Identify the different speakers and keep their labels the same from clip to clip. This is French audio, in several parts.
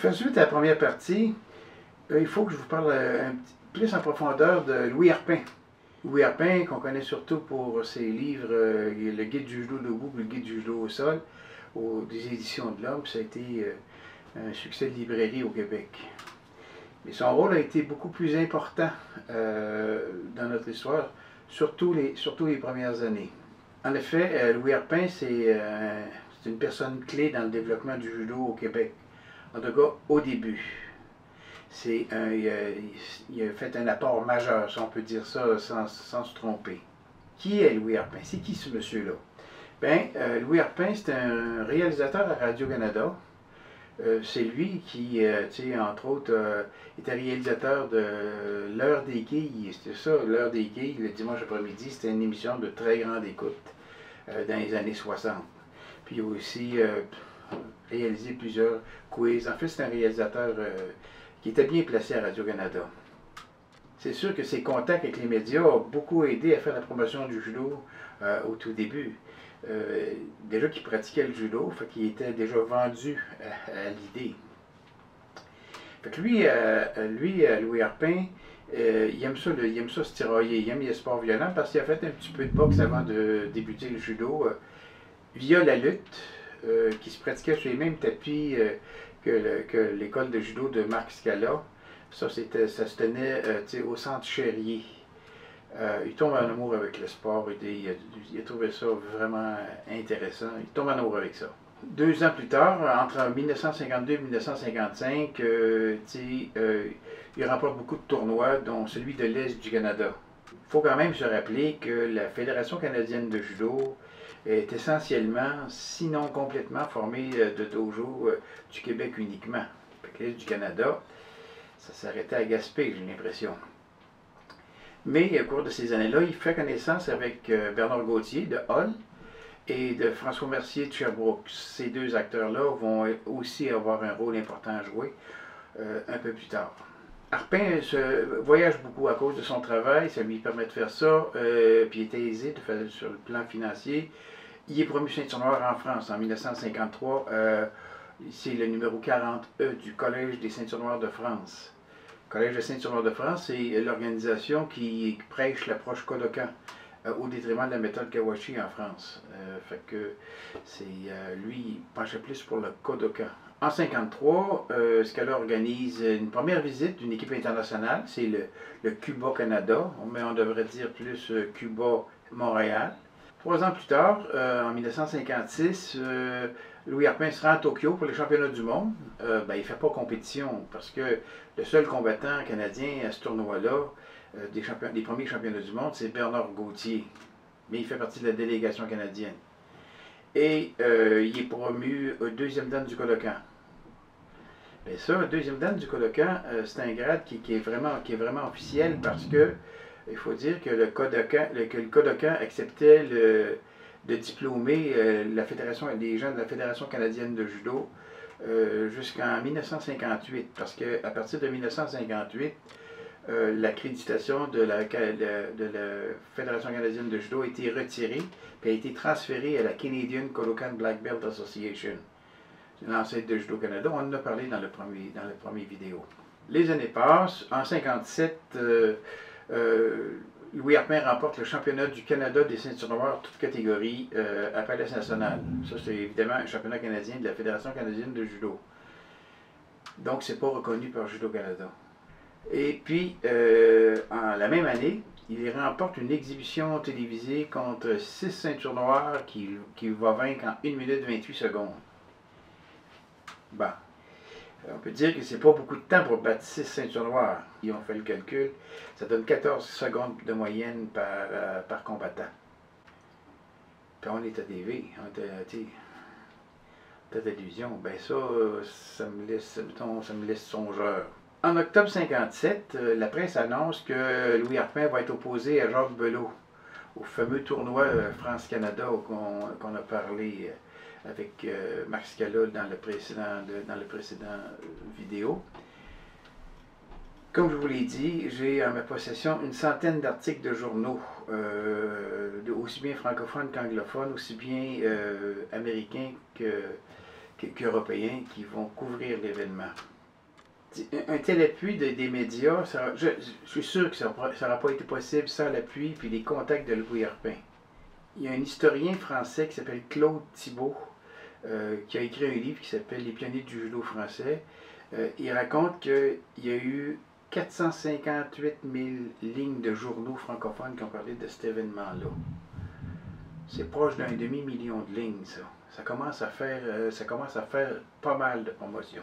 Speaker 1: faire suite à la première partie, il faut que je vous parle plus en profondeur de Louis Arpin. Louis Arpin, qu'on connaît surtout pour ses livres Le Guide du judo debout et Le Guide du judo au sol, des éditions de l'Homme. Ça a été un succès de librairie au Québec. Mais son rôle a été beaucoup plus important dans notre histoire, surtout les premières années. En effet, Louis Arpin, c'est une personne clé dans le développement du judo au Québec. En tout cas, au début. Il a fait un apport majeur, si on peut dire ça sans se tromper. Qui est Louis Arpin? C'est qui ce monsieur-là? Louis Arpin, c'est un réalisateur à Radio-Canada. C'est lui qui, entre autres, était réalisateur de L'Heure des quilles. C'était ça, L'Heure des quilles, le dimanche après-midi. C'était une émission de très grande écoute dans les années 60. Puis il a aussi réalisé plusieurs quiz. En fait, c'est un réalisateur qui était bien placé à Radio-Canada. C'est sûr que ses contacts avec les médias ont beaucoup aidé à faire la promotion du judo au tout début. Déjà qu'il pratiquait le judo, fait qu'il était déjà vendu à l'idée. Fait que Louis Arpin, il aime ça se tirailler, il aime les sports violents parce qu'il a fait un petit peu de boxe avant de débuter le judo via la lutte, qui se pratiquait sur les mêmes tapis que l'école de judo de Marc Scala. Ça se tenait au centre Cherrier. Il tombe en amour avec le sport, il a trouvé ça vraiment intéressant, il tombe en amour avec ça. 2 ans plus tard, entre 1952 et 1955, il remporte beaucoup de tournois, dont celui de l'Est du Canada. Il faut quand même se rappeler que la Fédération canadienne de judo est essentiellement, sinon complètement, formée de dojo du Québec uniquement. L'Est du Canada, ça s'arrêtait à Gaspé, j'ai l'impression. Mais au cours de ces années-là, il fait connaissance avec Bernard Gauthier de Hull et de François Mercier de Sherbrooke. Ces 2 acteurs-là vont aussi avoir un rôle important à jouer un peu plus tard. Arpin voyage beaucoup à cause de son travail, ça lui permet de faire ça, puis il était aisé de faire sur le plan financier. Il est promu ceinture noire en France en 1953. C'est le numéro 40E du Collège des ceintures noires de France. Le Collège des ceintures noires de France, c'est l'organisation qui prêche l'approche Kodokan au détriment de la méthode Kawashi en France. Fait que lui, il penchait plus pour le Kodokan. En 1953, Scala organise une première visite d'une équipe internationale, c'est le Cuba-Canada, mais on devrait dire plus Cuba-Montréal. 3 ans plus tard, en 1956, Louis Arpin se rend à Tokyo pour les championnats du monde. Il ne fait pas compétition parce que le seul combattant canadien à ce tournoi-là, des premiers championnats du monde, c'est Bernard Gauthier. Mais il fait partie de la délégation canadienne. Et il est promu 2e dan du Kodokan. Ça, 2e dan du Kodokan, c'est un grade qui est vraiment officiel parce que il faut dire que le Kodokan acceptait de diplômer les gens de la Fédération canadienne de judo jusqu'en 1958, parce qu'à partir de 1958, l'accréditation de la Fédération canadienne de judo a été retirée et a été transférée à la Canadian Kodokan Black Belt Association. C'est l'ancêtre de Judo Canada, on en a parlé dans le premier vidéo. Les années passent, en 1957, Louis Arpin remporte le championnat du Canada des ceintures noires, toutes catégories, à Palais National. Ça, c'est évidemment un championnat canadien de la Fédération canadienne de judo. Donc, c'est pas reconnu par Judo Canada. Et puis, en la même année, il remporte une exhibition télévisée contre 6 ceintures noires qu'il va vaincre en 1 minute 28 secondes. Bon. On peut dire que c'est pas beaucoup de temps pour battre 6 ceintures noires. Ils ont fait le calcul. Ça donne 14 secondes de moyenne par combattant. Puis on est à TV, on est à télévision. Ça me laisse songeur. En octobre 1957, la presse annonce que Louis Arpin va être opposé à Jacques Belot au fameux tournoi France-Canada qu'on a parlé avec Marc Scala dans le précédent vidéo. Comme je vous l'ai dit, j'ai en ma possession une centaine d'articles de journaux, aussi bien francophones qu'anglophones, aussi bien américains qu'européens qui vont couvrir l'événement. Un tel appui des médias, je suis sûr que ça n'aurait pas été possible sans l'appui et les contacts de Louis Arpin. Il y a un historien français qui s'appelle Claude Thibault, qui a écrit un livre qui s'appelle Les pionniers du judo français. Il raconte qu'il y a eu 458 000 lignes de journaux francophones qui ont parlé de cet événement-là. C'est proche d'un demi-million de lignes, ça. Ça commence à faire pas mal de promotion.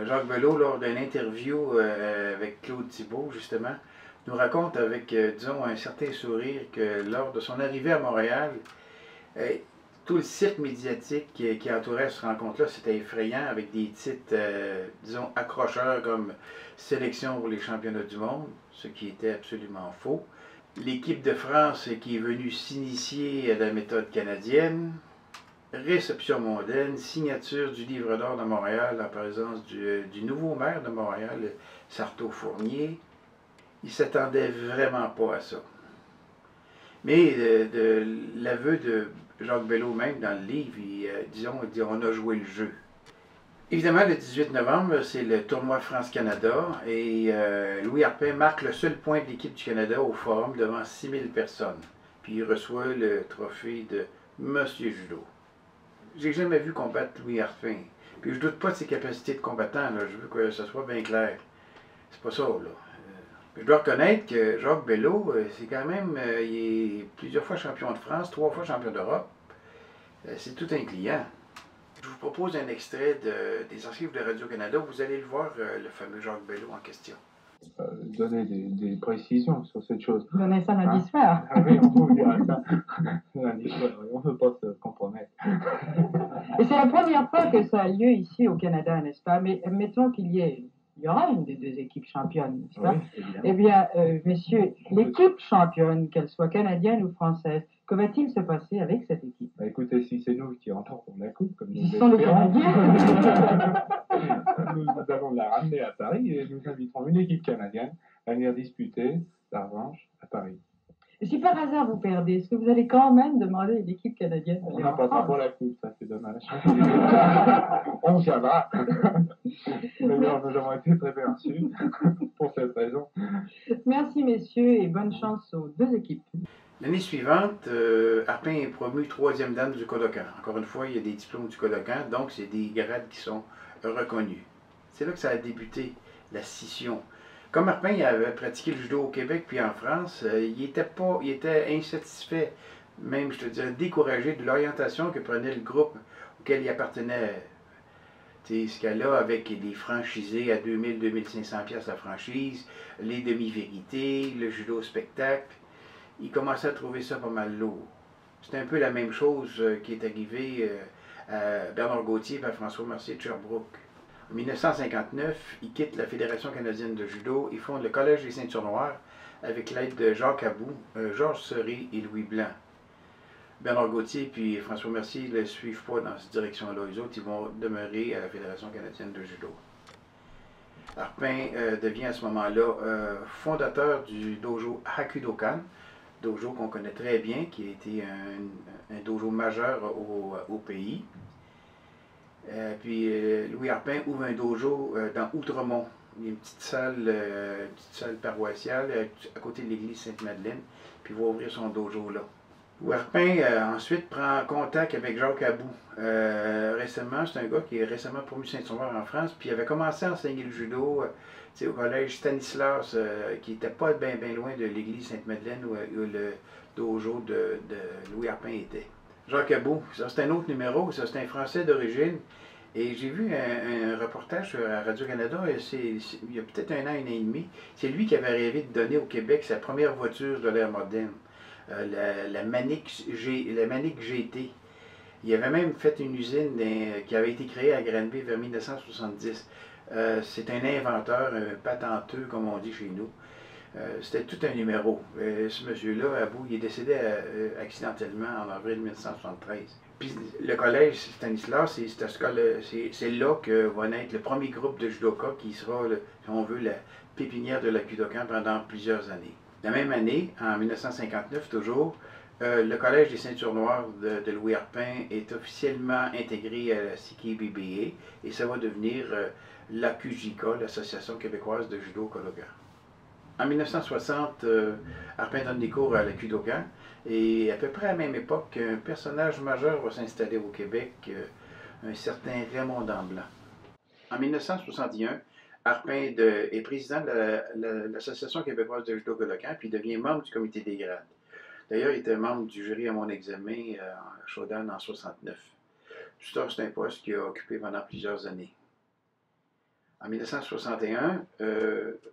Speaker 1: Jacques Belot, lors d'une interview avec Claude Thibault, justement, nous raconte avec, disons, un certain sourire que lors de son arrivée à Montréal, tout le cirque médiatique qui entourait cette rencontre-là, c'était effrayant, avec des titres, disons, accrocheurs comme Sélection pour les championnats du monde, ce qui était absolument faux. L'équipe de France qui est venue s'initier à la méthode canadienne. Réception mondaine, signature du livre d'or de Montréal en présence du nouveau maire de Montréal, Sarto-Fournier. Il ne s'attendait vraiment pas à ça. Mais de l'aveu de Jacques Belot même dans le livre, il dit on a joué le jeu. Évidemment, le 18 novembre, c'est le tournoi France-Canada et Louis Arpin marque le seul point de l'équipe du Canada au forum devant 6000 personnes. Puis il reçoit le trophée de Monsieur Judo. J'ai jamais vu combattre Louis Arpin. Puis je doute pas de ses capacités de combattant, là. Je veux que ce soit bien clair. C'est pas ça, là. Je dois reconnaître que Jacques Belot, c'est quand même, il est plusieurs fois champion de France, 3 fois champion d'Europe. C'est tout un client. Je vous propose un extrait des archives de Radio-Canada. Vous allez le voir, le fameux Jacques Belot en question.
Speaker 2: Donner des précisions sur cette chose.
Speaker 3: Donner ça lundi soir.
Speaker 2: Ah oui, on peut dire ça. Lundi soir, on ne peut pas se compromettre.
Speaker 3: Et c'est la première fois que ça a lieu ici au Canada, n'est-ce pas? Mais mettons qu'il y aura une des deux équipes championnes, n'est-ce pas?
Speaker 2: Oui, évidemment.
Speaker 3: Eh bien, messieurs, l'équipe championne, qu'elle soit canadienne ou française, que va-t-il se passer avec cette équipe?
Speaker 2: Bah, écoutez, si c'est nous qui remportons la coupe, comme nous
Speaker 3: Ce sont les
Speaker 2: l'espérons,
Speaker 3: Canadiens.
Speaker 2: nous allons la ramener à Paris et nous inviterons une équipe canadienne à venir disputer la revanche à Paris.
Speaker 3: Si par hasard vous perdez, est-ce que vous allez quand même demander à l'équipe canadienne
Speaker 2: On
Speaker 3: d'aller
Speaker 2: n'a
Speaker 3: en
Speaker 2: pas
Speaker 3: France?
Speaker 2: pour la coupe, ça c'est dommage. On viendra. Mais non, nous avons été très bien reçus pour cette raison.
Speaker 3: Merci messieurs et bonne chance aux deux équipes.
Speaker 1: L'année suivante, Arpin est promu 3e dan du Kodokan. Encore une fois, il y a des diplômes du Kodokan, donc c'est des grades qui sont reconnus. C'est là que ça a débuté, la scission. Comme Arpin il avait pratiqué le judo au Québec puis en France, il était insatisfait, même je te dirais découragé de l'orientation que prenait le groupe auquel il appartenait. Ce cas-là, avec les franchisés à 2000-2500 pièces la franchise, les demi-vérités, le judo spectacle, il commençait à trouver ça pas mal lourd. C'est un peu la même chose qui est arrivée à Bernard Gauthier et à François Mercier de Sherbrooke. En 1959, il quitte la Fédération canadienne de judo et fonde le Collège des ceintures noires avec l'aide de Jacques Abou, Georges Serré et Louis Blanc. Bernard Gauthier et François Mercier ne le suivent pas dans cette direction-là. Les autres, ils vont demeurer à la Fédération canadienne de judo. Arpin devient à ce moment-là fondateur du dojo Hakudokan, dojo qu'on connaît très bien, qui a été un dojo majeur au pays. Puis Louis Arpin ouvre un dojo dans Outremont. Il y a une petite salle paroissiale à côté de l'église Sainte-Madeleine, puis il va ouvrir son dojo là. Louis Arpin ensuite prend contact avec Jacques Abou. Récemment, c'est un gars qui est récemment promu ceinture noire en France, puis il avait commencé à enseigner le judo au collège Stanislas, qui n'était pas bien loin de l'église Sainte-Madeleine où le dojo de Louis Arpin était. Jacques Abou, ça c'est un autre numéro, ça c'est un Français d'origine. Et j'ai vu un reportage à Radio-Canada, il y a peut-être un an et demi. C'est lui qui avait rêvé de donner au Québec sa première voiture de l'ère moderne, la Manic GT. Il avait même fait une usine qui avait été créée à Granby vers 1970. C'est un inventeur, un patenteux, comme on dit chez nous. C'était tout un numéro. Ce monsieur-là, Abou, il est décédé accidentellement en avril 1973. Puis le collège Stanislas, c'est là que va naître le premier groupe de judoka qui sera, si on veut, la pépinière de la Kudokan pendant plusieurs années. La même année, en 1959 toujours, Le Collège des ceintures noires de Louis Arpin est officiellement intégré à la CKBBA et ça va devenir l'AQJK, l'Association québécoise de judo Kodokan. En 1960, Arpin donne des cours à la Kudokan et à peu près à la même époque, un personnage majeur va s'installer au Québec, un certain Raymond Damblanc. En 1961, Arpin est président de l'Association québécoise de judo Kodokan puis devient membre du comité des grades. D'ailleurs, il était membre du jury à mon examen à Showdown en 1969. C'est un poste qu'il a occupé pendant plusieurs années. En 1961,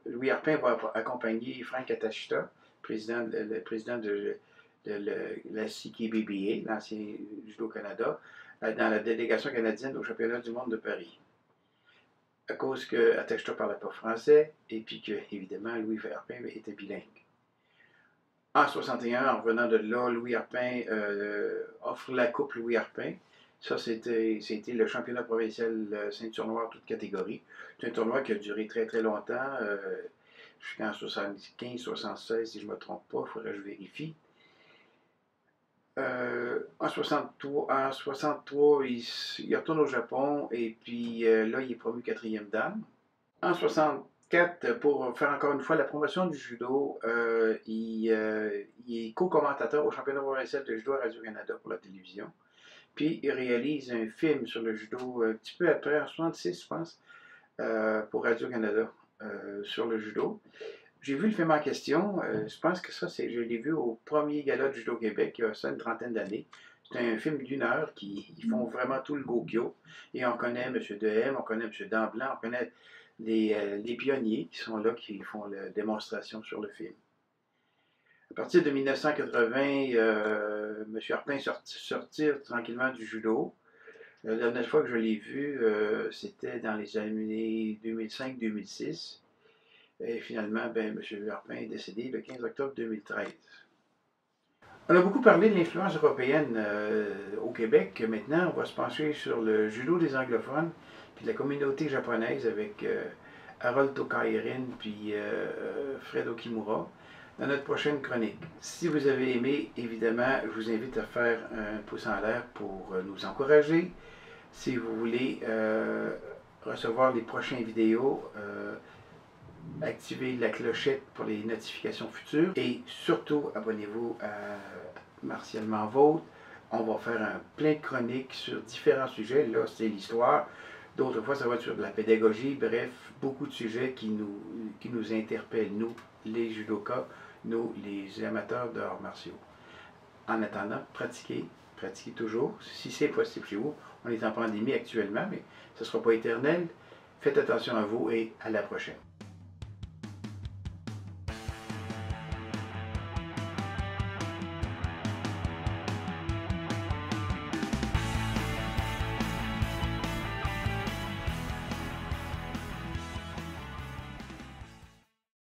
Speaker 1: Louis Arpin va accompagner Frank Atashita, le président de la CKBBA, l'ancien Judo Canada, dans la délégation canadienne au championnat du monde de Paris. À cause que Atashita ne parlait pas français et puis que, évidemment, Louis Arpin était bilingue. En 1961, en revenant de là, Louis Arpin offre la Coupe Louis Arpin. Ça, c'était le championnat provincial ceinture noire toute catégorie. C'est un tournoi qui a duré très très longtemps, jusqu'en 75-76, si je ne me trompe pas, il faudrait que je vérifie. En 63, il retourne au Japon et puis là, il est promu 4e dan. En 64, pour faire encore une fois la promotion du judo, il est co-commentateur au championnat provincial de judo à Radio-Canada pour la télévision. Puis il réalise un film sur le judo un petit peu après, en 66, je pense, pour Radio-Canada, sur le judo. J'ai vu le film en question, je pense que ça, je l'ai vu au premier gala de Judo Québec, il y a ça une trentaine d'années. C'est un film d'1 heure qui font vraiment tout le Gokyo. Et on connaît M. Dehem, on connaît M. Damblanc, on connaît les pionniers qui sont là, qui font la démonstration sur le film. À partir de 1980, M. Arpin sortir tranquillement du judo. La dernière fois que je l'ai vu, c'était dans les années 2005-2006. Et finalement, M. Arpin est décédé le 15 octobre 2013. On a beaucoup parlé de l'influence européenne au Québec. Maintenant, on va se pencher sur le judo des anglophones puis de la communauté japonaise avec Harold Tokairin puis Fred Okimura dans notre prochaine chronique. Si vous avez aimé, évidemment, je vous invite à faire un pouce en l'air pour nous encourager. Si vous voulez recevoir les prochaines vidéos, activez la clochette pour les notifications futures et surtout abonnez-vous à Martialement Vôtre. On va faire un plein de chroniques sur différents sujets. Là, c'est l'histoire. D'autres fois, ça va être sur de la pédagogie. Bref, beaucoup de sujets qui nous interpellent, nous, les judokas, nous, les amateurs d'arts martiaux. En attendant, pratiquez toujours, si c'est possible chez vous. On est en pandémie actuellement, mais ce ne sera pas éternel. Faites attention à vous et à la prochaine.